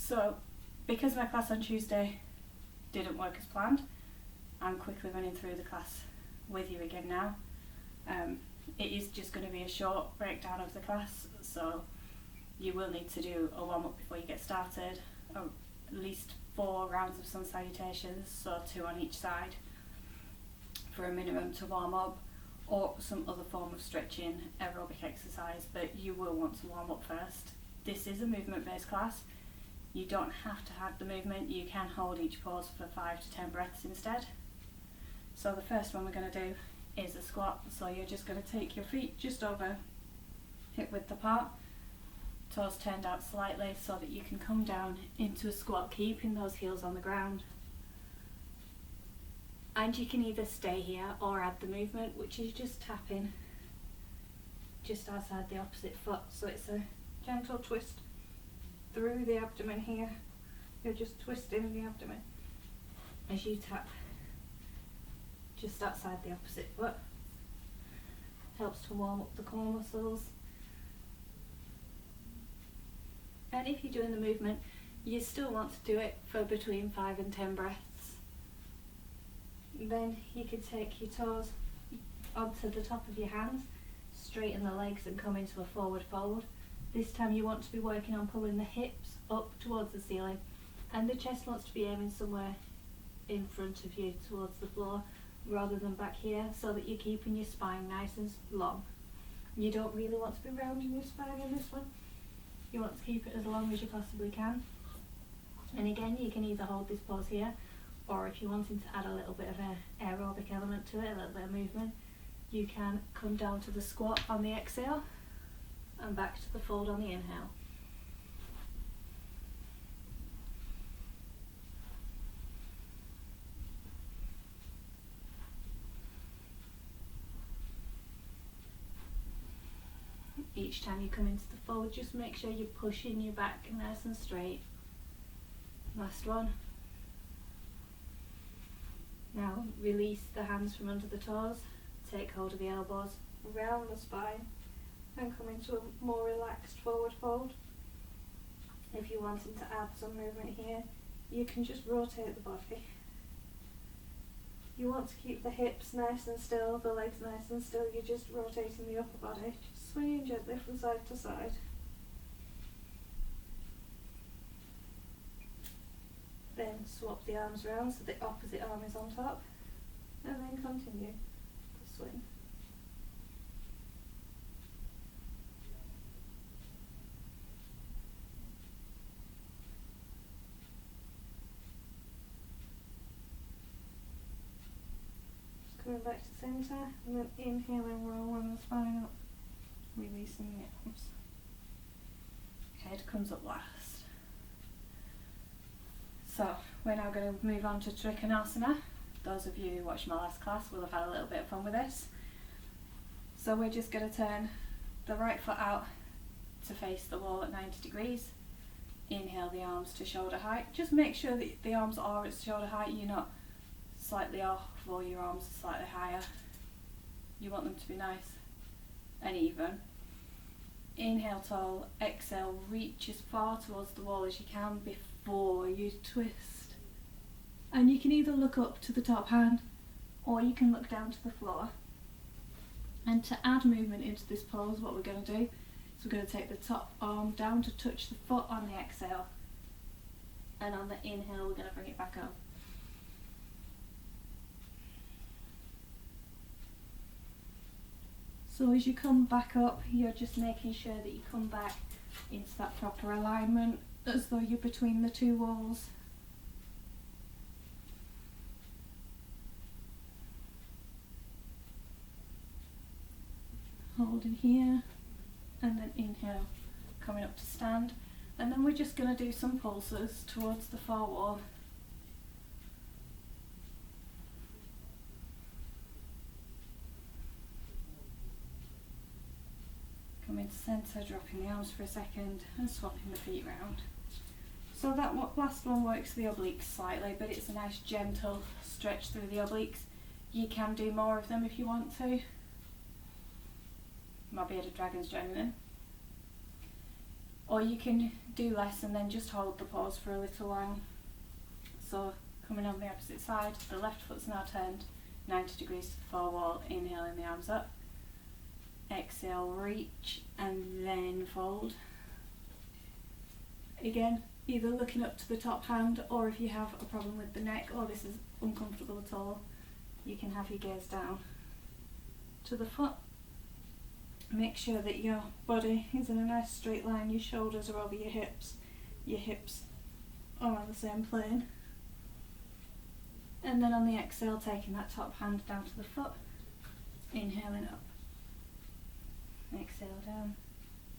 So, because my class on Tuesday didn't work as planned, I'm quickly running through the class with you again now. It is just going to be a short breakdown of the class, so you will need to do a warm-up before you get started, at least 4 rounds of sun salutations, so 2 on each side for a minimum to warm up, or some other form of stretching aerobic exercise, but you will want to warm up first. This is a movement-based class. You don't have to have the movement, you can hold each pose for 5 to 10 breaths instead. So the first one we're going to do is a squat, so you're just going to take your feet just over hip width apart, toes turned out slightly so that you can come down into a squat, keeping those heels on the ground. And you can either stay here or add the movement, which is just tapping just outside the opposite foot. So it's a gentle twist through the abdomen here. You're just twisting the abdomen as you tap just outside the opposite foot. Helps to warm up the core muscles. And if you're doing the movement, you still want to do it for between 5 and 10 breaths. Then you can take your toes onto the top of your hands, straighten the legs and come into a forward fold. This time you want to be working on pulling the hips up towards the ceiling, and the chest wants to be aiming somewhere in front of you towards the floor rather than back here, so that you're keeping your spine nice and long. You don't really want to be rounding your spine in this one. You want to keep it as long as you possibly can. And again, you can either hold this pose here, or if you're wanting to add a little bit of an aerobic element to it, a little bit of movement, you can come down to the squat on the exhale and back to the fold on the inhale. Each time you come into the fold, just make sure you're pushing your back nice and straight. Last one. Now release the hands from under the toes, take hold of the elbows, round the spine and come into a more relaxed forward fold. If you're wanting to add some movement here, you can just rotate the body. You want to keep the hips nice and still, the legs nice and still, you're just rotating the upper body, just swinging gently from side to side. Then swap the arms around so the opposite arm is on top, and then continue to swing. Just coming back to centre, and then inhaling, rolling the spine up, releasing the arms. Head comes up last. So we're now going to move on to Trikonasana. Those of you who watched my last class will have had a little bit of fun with this. So we're just going to turn the right foot out to face the wall at 90 degrees. Inhale the arms to shoulder height. Just make sure that the arms are at shoulder height, you're not slightly off or your arms are slightly higher. You want them to be nice and even. Inhale tall, exhale, reach as far towards the wall as you can before you twist. And you can either look up to the top hand or you can look down to the floor. And to add movement into this pose, what we're going to do is we're going to take the top arm down to touch the foot on the exhale, and on the inhale we're going to bring it back up. So as you come back up, you're just making sure that you come back into that proper alignment, as though you're between the two walls. Holding here, and then inhale, coming up to stand, and then we're just going to do some pulses towards the far wall. Come into centre, dropping the arms for a second and swapping the feet round. So that last one works the obliques slightly, but it's a nice gentle stretch through the obliques. You can do more of them if you want to. My bearded dragon's joining in. or you can do less and then just hold the pose for a little while. So coming on the opposite side, the left foot's now turned 90 degrees to the far wall, inhaling the arms up. Exhale, reach and then fold. Again, either looking up to the top hand, or if you have a problem with the neck or this is uncomfortable at all, you can have your gaze down to the foot. Make sure that your body is in a nice straight line, your shoulders are over your hips are on the same plane. And then on the exhale, taking that top hand down to the foot, inhaling up. Exhale down,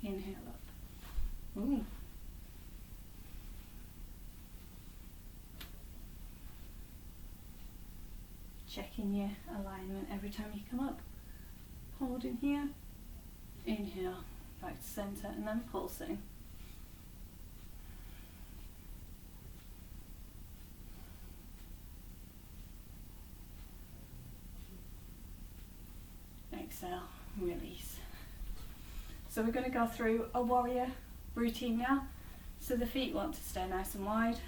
inhale up. Ooh. Checking your alignment every time you come up. Holding here, inhale, back to centre and then pulsing. Exhale, release. So we're going to go through a warrior routine now. So the feet want to stay nice and wide.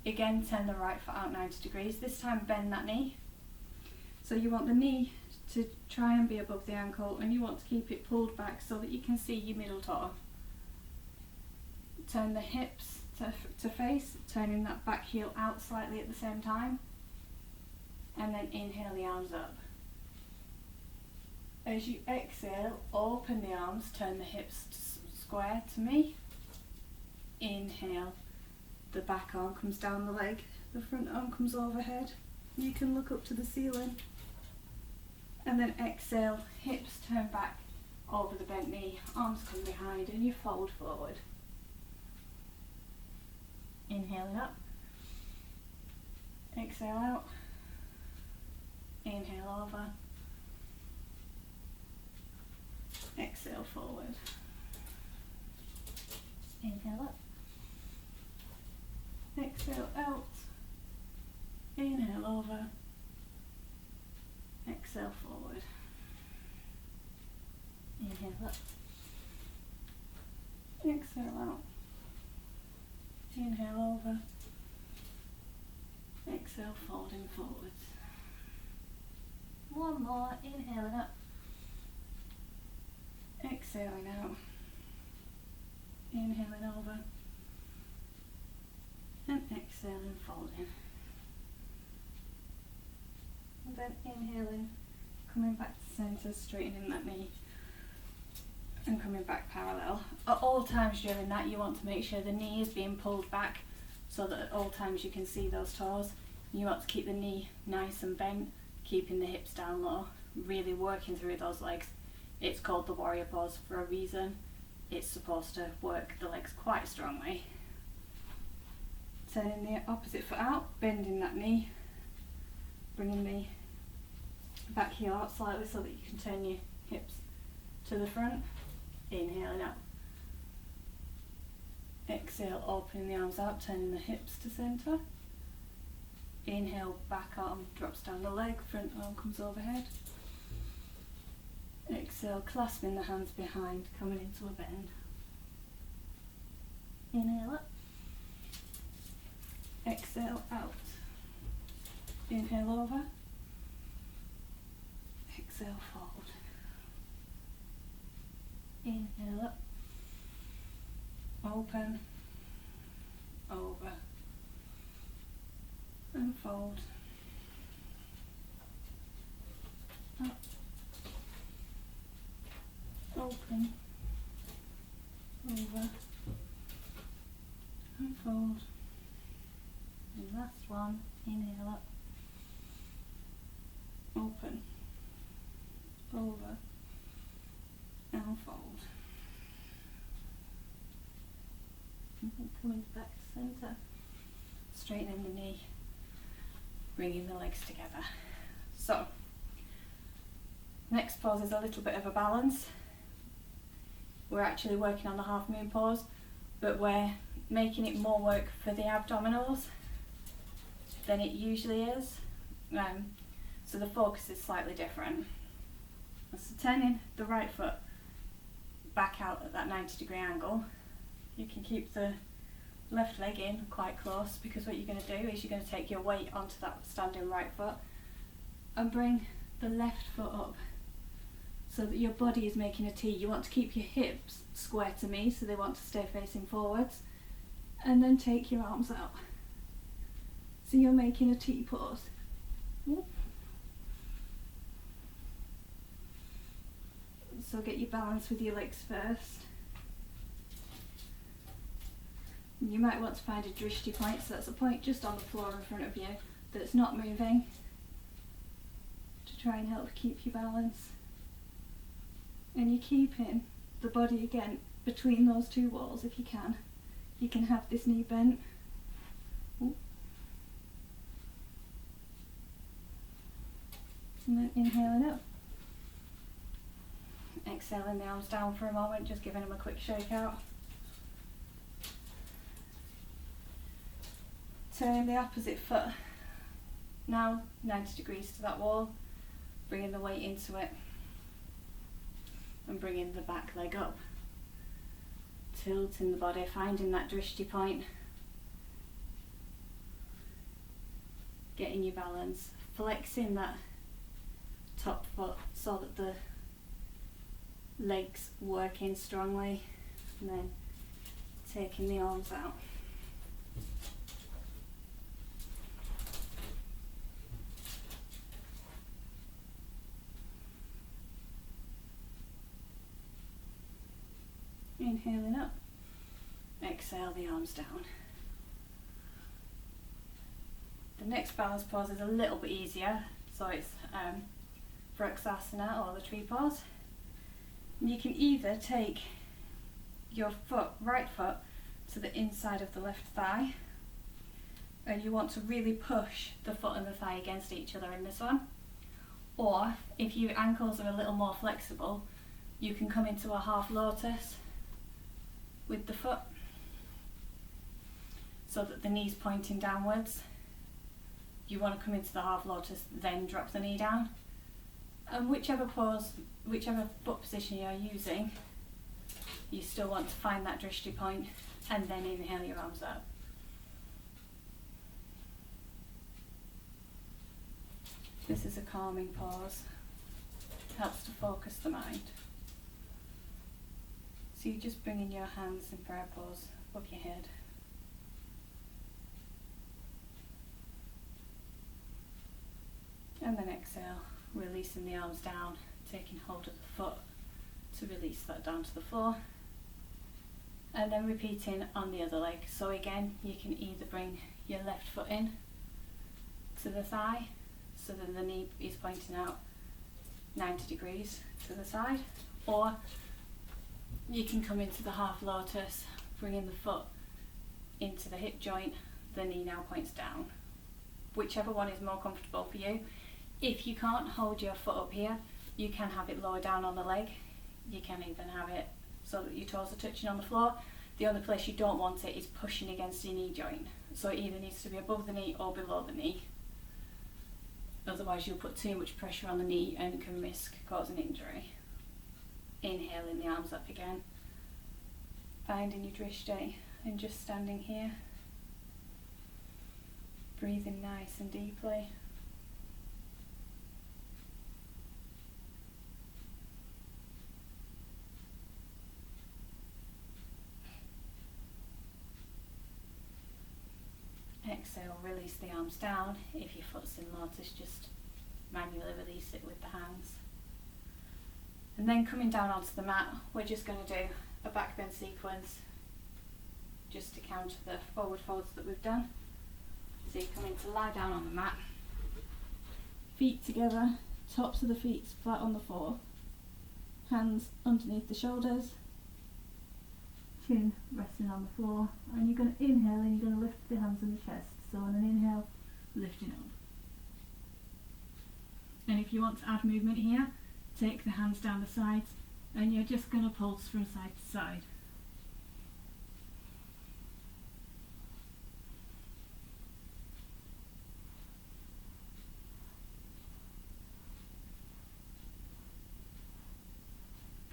Again, turn the right foot out 90 degrees. This time bend that knee. So you want the knee to try and be above the ankle, and you want to keep it pulled back so that you can see your middle toe. Turn the hips to face, turning that back heel out slightly at the same time. And then inhale the arms up. As you exhale, open the arms, turn the hips square to me. Inhale, the back arm comes down the leg, the front arm comes overhead. You can look up to the ceiling. And then exhale, hips turn back over the bent knee, arms come behind and you fold forward. Inhaling up. Exhale out. Inhale over. Exhale forward. Inhale up. Exhale out. Inhale over. Exhale forward. Inhale up. Exhale out. Inhale over. Exhale folding forwards. One more. Inhaling up. Exhaling out. Inhaling over. And exhaling, folding. And then inhaling, coming back to centre, straightening that knee. And coming back parallel. At all times during that, you want to make sure the knee is being pulled back so that at all times you can see those toes. You want to keep the knee nice and bent, keeping the hips down low, really working through those legs. It's called the warrior pose for a reason. It's supposed to work the legs quite strongly. Turning the opposite foot out, bending that knee, bringing the back heel out slightly so that you can turn your hips to the front. Inhaling out. Exhale, opening the arms out, turning the hips to centre. Inhale, back arm drops down the leg, front arm comes overhead. Exhale, clasping the hands behind, coming into a bend. Inhale up. Exhale out. Inhale over. Exhale forward. Inhale up. Open. Over. And fold. Up. Open. Over. And fold. And last one. Inhale up. Open. Over. And fold. And then coming back to centre. Straightening the knee. Bringing the legs together. So, next pose is a little bit of a balance. We're actually working on the half moon pose, but we're making it more work for the abdominals than it usually is. So the focus is slightly different. So turning the right foot back out at that 90-degree angle, You can keep the left leg in quite close, because what you're going to do is you're going to take your weight onto that standing right foot and bring the left foot up so that your body is making a T. You want to keep your hips square to me, so they want to stay facing forwards, and then take your arms out. So you're making a T pose. So get your balance with your legs first. You might want to find a drishti point, so that's a point just on the floor in front of you that's not moving, to try and help keep your balance. And you're keeping the body again between those two walls if you can. You can have this knee bent. Ooh. And then inhaling up. Exhaling the arms down for a moment, just giving them a quick shake out. Turn the opposite foot, now 90 degrees to that wall, bringing the weight into it and bringing the back leg up. Tilting the body, finding that drishti point, getting your balance, flexing that top foot so that the legs working strongly, and then taking the arms out. Inhaling up, exhale the arms down. The next balance pose is a little bit easier, so it's Vrksasana, or the tree pose. You can either take your right foot to the inside of the left thigh, and you want to really push the foot and the thigh against each other in this one, or if your ankles are a little more flexible, you can come into a half lotus with the foot so that the knee's pointing downwards. You want to come into the half lotus, then drop the knee down. And whichever foot position you're using, you still want to find that drishti point and then inhale your arms up. This is a calming pause. Helps to focus the mind. So you're just bringing your hands in prayer pose above your head. And then exhale, releasing the arms down, taking hold of the foot to release that down to the floor. And then repeating on the other leg. So again, you can either bring your left foot in to the thigh, so that the knee is pointing out 90 degrees to the side, or you can come into the half lotus, bringing the foot into the hip joint, the knee now points down. Whichever one is more comfortable for you. If you can't hold your foot up here, you can have it lower down on the leg. You can even have it so that your toes are touching on the floor. The only place you don't want it is pushing against your knee joint. So it either needs to be above the knee or below the knee. Otherwise you'll put too much pressure on the knee and can risk causing injury. Inhaling the arms up again, finding your drishti and just standing here, breathing nice and deeply. Exhale, release the arms down. If your foot's in lotus, just manually release it with the hands. And then coming down onto the mat, we're just going to do a backbend sequence just to counter the forward folds that we've done. So you're coming to lie down on the mat, feet together, tops of the feet flat on the floor, hands underneath the shoulders, chin resting on the floor, and you're going to inhale and you're going to lift the hands in the chest. So on an inhale, lifting up. And if you want to add movement here, take the hands down the sides and you're just going to pulse from side to side.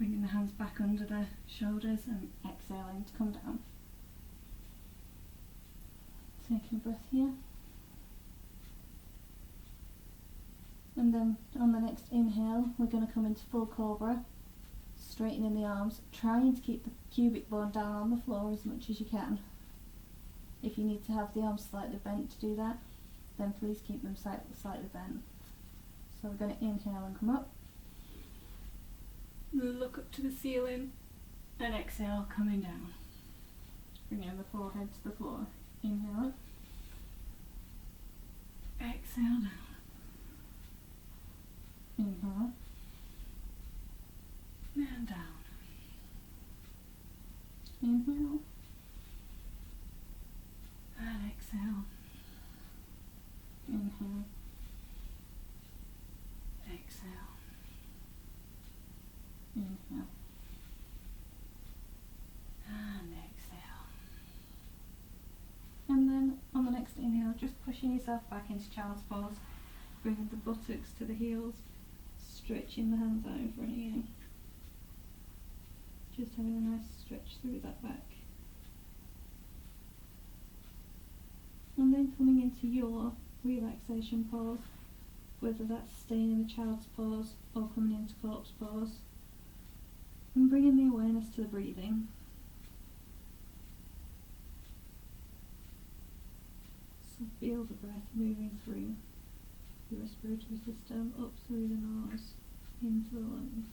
bringing the hands back under the shoulders and exhaling to come down. Taking a breath here. And then on the next inhale, we're going to come into full Cobra, straightening the arms, trying to keep the pubic bone down on the floor as much as you can. If you need to have the arms slightly bent to do that, then please keep them slightly bent. So we're going to inhale and come up. Look up to the ceiling and exhale, coming down. Bringing the forehead to the floor. Inhale up. Exhale down. Inhale up. And down. Inhale. And exhale. Inhale. Exhale. Inhale. And exhale. And then on the next inhale, just pushing yourself back into child's pose, bringing the buttocks to the heels, stretching the hands out in front of you. Just having a nice stretch through that back. And then coming into your relaxation pose, whether that's staying in the child's pose or coming into corpse pose, and bringing the awareness to the breathing. So feel the breath moving through the respiratory system, up through the nose, into the lungs.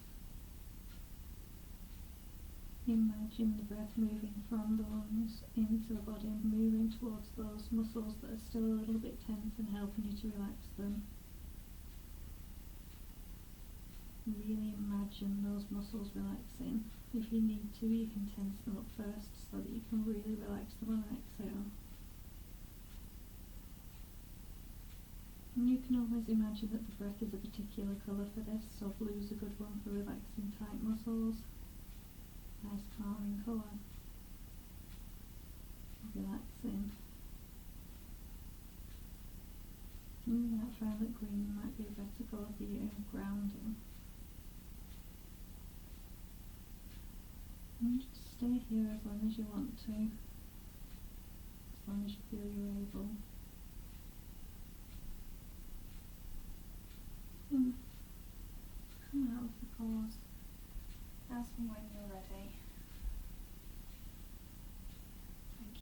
Imagine the breath moving from the lungs into the body and moving towards those muscles that are still a little bit tense and helping you to relax them. Really imagine those muscles relaxing. If you need to, you can tense them up first so that you can really relax them on an exhale. And you can always imagine that the breath is a particular colour for this, so blue is a good one for relaxing tight muscles. Nice calming colour. Relaxing. You might find that green might be a better colour for you, grounding. And just stay here as long as you want to, as long as you feel you're able.